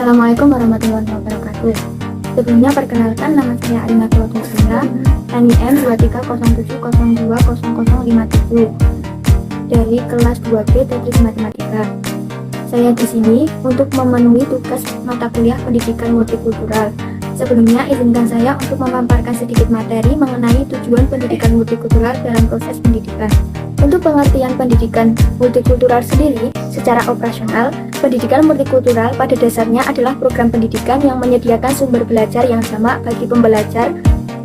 Assalamualaikum warahmatullahi wabarakatuh. Sebelumnya perkenalkan, nama saya Arina Claudia, NIM 2307020057 dari kelas 2B Teknik Matematika. Saya di sini untuk memenuhi tugas mata kuliah pendidikan multikultural. Sebelumnya izinkan saya untuk memaparkan sedikit materi mengenai tujuan pendidikan multikultural dalam proses pendidikan. Untuk pengertian pendidikan multikultural sendiri, secara operasional, pendidikan multikultural pada dasarnya adalah program pendidikan yang menyediakan sumber belajar yang sama bagi pembelajar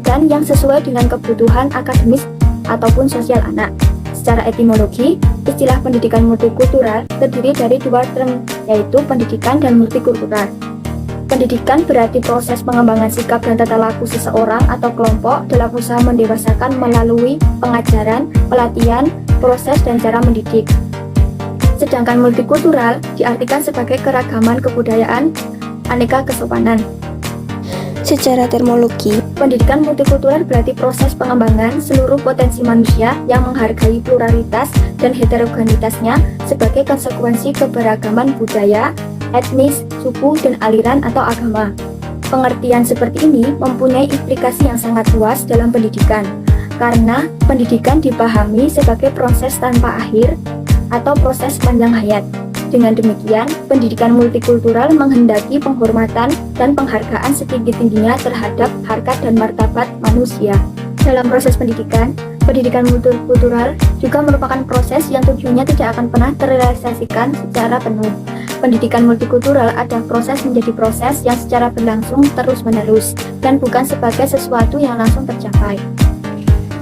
dan yang sesuai dengan kebutuhan akademis ataupun sosial anak. Secara etimologi, istilah pendidikan multikultural terdiri dari dua term, yaitu pendidikan dan multikultural. Pendidikan berarti proses pengembangan sikap dan tata laku seseorang atau kelompok dalam usaha mendewasakan melalui pengajaran, pelatihan, proses, dan cara mendidik. Sedangkan multikultural diartikan sebagai keragaman kebudayaan, aneka kesopanan. Secara terminologi, Pendidikan multikultural berarti proses pengembangan seluruh potensi manusia yang menghargai pluralitas dan heterogenitasnya sebagai konsekuensi keberagaman budaya, etnis, suku, dan aliran atau agama. Pengertian seperti ini mempunyai implikasi yang sangat luas dalam pendidikan, karena pendidikan dipahami sebagai proses tanpa akhir atau proses panjang hayat. Dengan demikian, pendidikan multikultural menghendaki penghormatan dan penghargaan setinggi-tingginya terhadap harkat dan martabat manusia. Dalam proses pendidikan multikultural juga merupakan proses yang tujuannya tidak akan pernah terrealisasikan secara penuh. Pendidikan multikultural adalah proses menjadi proses yang secara berlangsung terus-menerus dan bukan sebagai sesuatu yang langsung tercapai.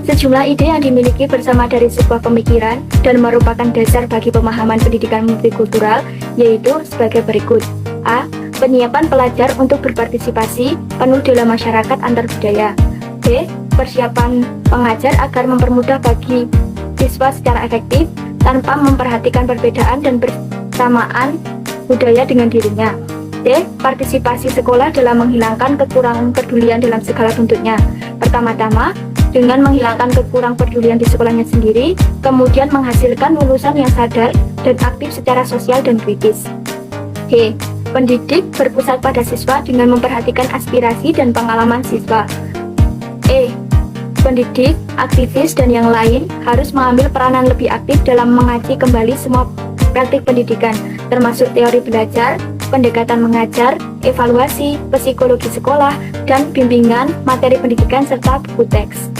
Sejumlah ide yang dimiliki bersama dari sebuah pemikiran dan merupakan dasar bagi pemahaman pendidikan multikultural yaitu sebagai berikut. A. Penyiapan pelajar untuk berpartisipasi penuh dalam masyarakat antar budaya. B. Persiapan pengajar agar mempermudah bagi siswa secara efektif tanpa memperhatikan perbedaan dan bersamaan budaya dengan dirinya. D. Partisipasi sekolah dalam menghilangkan kekurangan pedulian dalam segala bentuknya. Pertama-tama, dengan menghilangkan kekurang pedulian di sekolahnya sendiri, kemudian menghasilkan lulusan yang sadar dan aktif secara sosial dan kritis. H. Pendidik berpusat pada siswa dengan memperhatikan aspirasi dan pengalaman siswa. E. Pendidik, aktivis, dan yang lain harus mengambil peranan lebih aktif dalam mengaji kembali semua praktik pendidikan, termasuk teori belajar, pendekatan mengajar, evaluasi, psikologi sekolah, dan bimbingan materi pendidikan serta buku teks.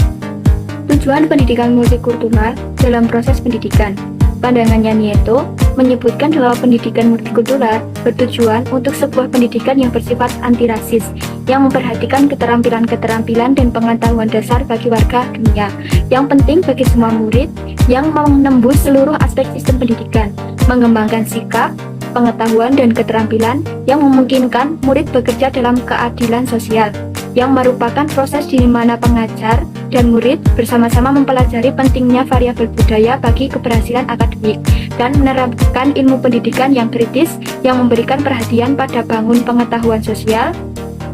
Tujuan pendidikan multikultural dalam proses pendidikan. Pandangannya Nieto menyebutkan bahwa pendidikan multikultural bertujuan untuk sebuah pendidikan yang bersifat antirasis, yang memperhatikan keterampilan-keterampilan dan pengetahuan dasar bagi warga dunia, yang penting bagi semua murid, yang menembus seluruh aspek sistem pendidikan, mengembangkan sikap, pengetahuan dan keterampilan yang memungkinkan murid bekerja dalam keadilan sosial, yang merupakan proses di mana pengajar dan murid bersama-sama mempelajari pentingnya variabel budaya bagi keberhasilan akademik dan menerapkan ilmu pendidikan yang kritis yang memberikan perhatian pada bangun pengetahuan sosial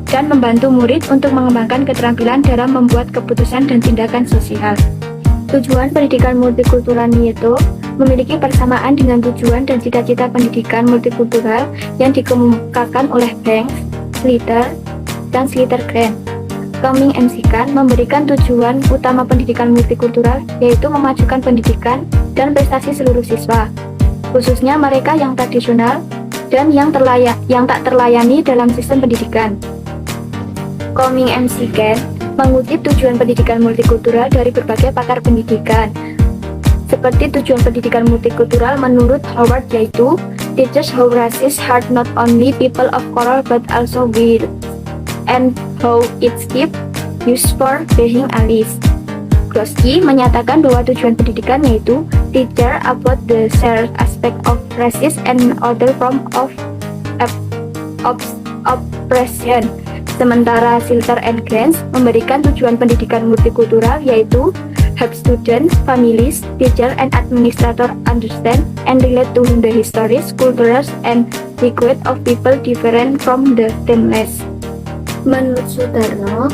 dan membantu murid untuk mengembangkan keterampilan dalam membuat keputusan dan tindakan sosial. Tujuan pendidikan multikultural Nieto memiliki persamaan dengan tujuan dan cita-cita pendidikan multikultural yang dikemukakan oleh Banks, Slater, dan Slater-Grant. Coming MC Khan memberikan tujuan utama pendidikan multikultural yaitu memajukan pendidikan dan prestasi seluruh siswa, khususnya mereka yang tradisional dan yang tak terlayani dalam sistem pendidikan. Coming MC Khan mengutip tujuan pendidikan multikultural dari berbagai pakar pendidikan. Seperti tujuan pendidikan multikultural menurut Howard yaitu teaches how races hurt not only people of color but also white, and how it's keep used for being allies. Kloski menyatakan bahwa tujuan pendidikan yaitu teacher about the shared aspect of racism and other form of oppression. Sementara Slater and Grant memberikan tujuan pendidikan multikultural yaitu help students, families, teachers, and administrators understand and relate to the histories, cultures, and liquid of people different from themselves. Menurut Sutarno,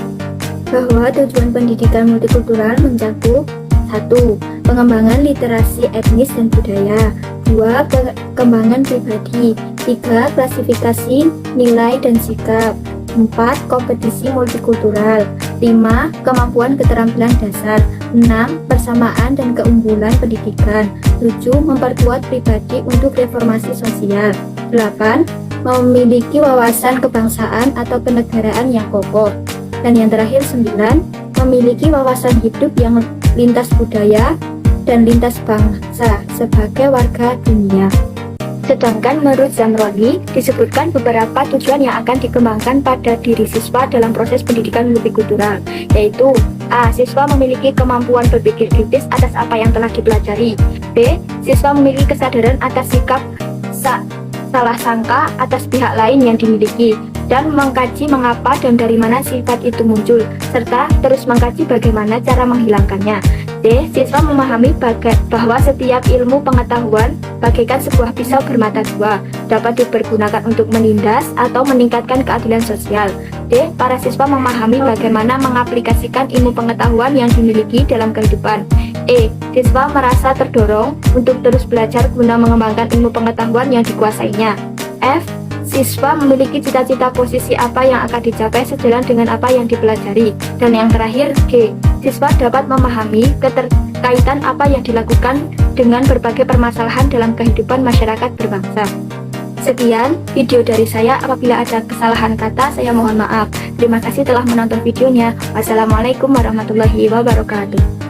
bahwa tujuan pendidikan multikultural mencakup 1. Pengembangan literasi etnis dan budaya. 2. Perkembangan pribadi. 3. Klasifikasi, nilai, dan sikap. 4. Kompetisi multikultural. 5. Kemampuan keterampilan dasar. 6. Persamaan dan keunggulan pendidikan. 7. Memperkuat pribadi untuk reformasi sosial. 8. Memiliki wawasan kebangsaan atau kenegaraan yang kokoh. Dan yang terakhir 9. Memiliki wawasan hidup yang lintas budaya dan lintas bangsa sebagai warga dunia. Sedangkan menurut Zamroni, disebutkan beberapa tujuan yang akan dikembangkan pada diri siswa dalam proses pendidikan multikultural, yaitu A. Siswa memiliki kemampuan berpikir kritis atas apa yang telah dipelajari. B. Siswa memiliki kesadaran atas sikap salah sangka atas pihak lain yang dimiliki, dan mengkaji mengapa dan dari mana sifat itu muncul, serta terus mengkaji bagaimana cara menghilangkannya. D. Siswa memahami bahwa setiap ilmu pengetahuan bagaikan sebuah pisau bermata dua, dapat dipergunakan untuk menindas atau meningkatkan keadilan sosial. D. Para siswa memahami bagaimana mengaplikasikan ilmu pengetahuan yang dimiliki dalam kehidupan. E. Siswa merasa terdorong untuk terus belajar guna mengembangkan ilmu pengetahuan yang dikuasainya. F. Siswa memiliki cita-cita posisi apa yang akan dicapai sejalan dengan apa yang dipelajari. Dan yang terakhir, G. Siswa dapat memahami keterkaitan apa yang dilakukan dengan berbagai permasalahan dalam kehidupan masyarakat berbangsa. Sekian video dari saya. Apabila ada kesalahan kata, saya mohon maaf. Terima kasih telah menonton videonya. Wassalamualaikum warahmatullahi wabarakatuh.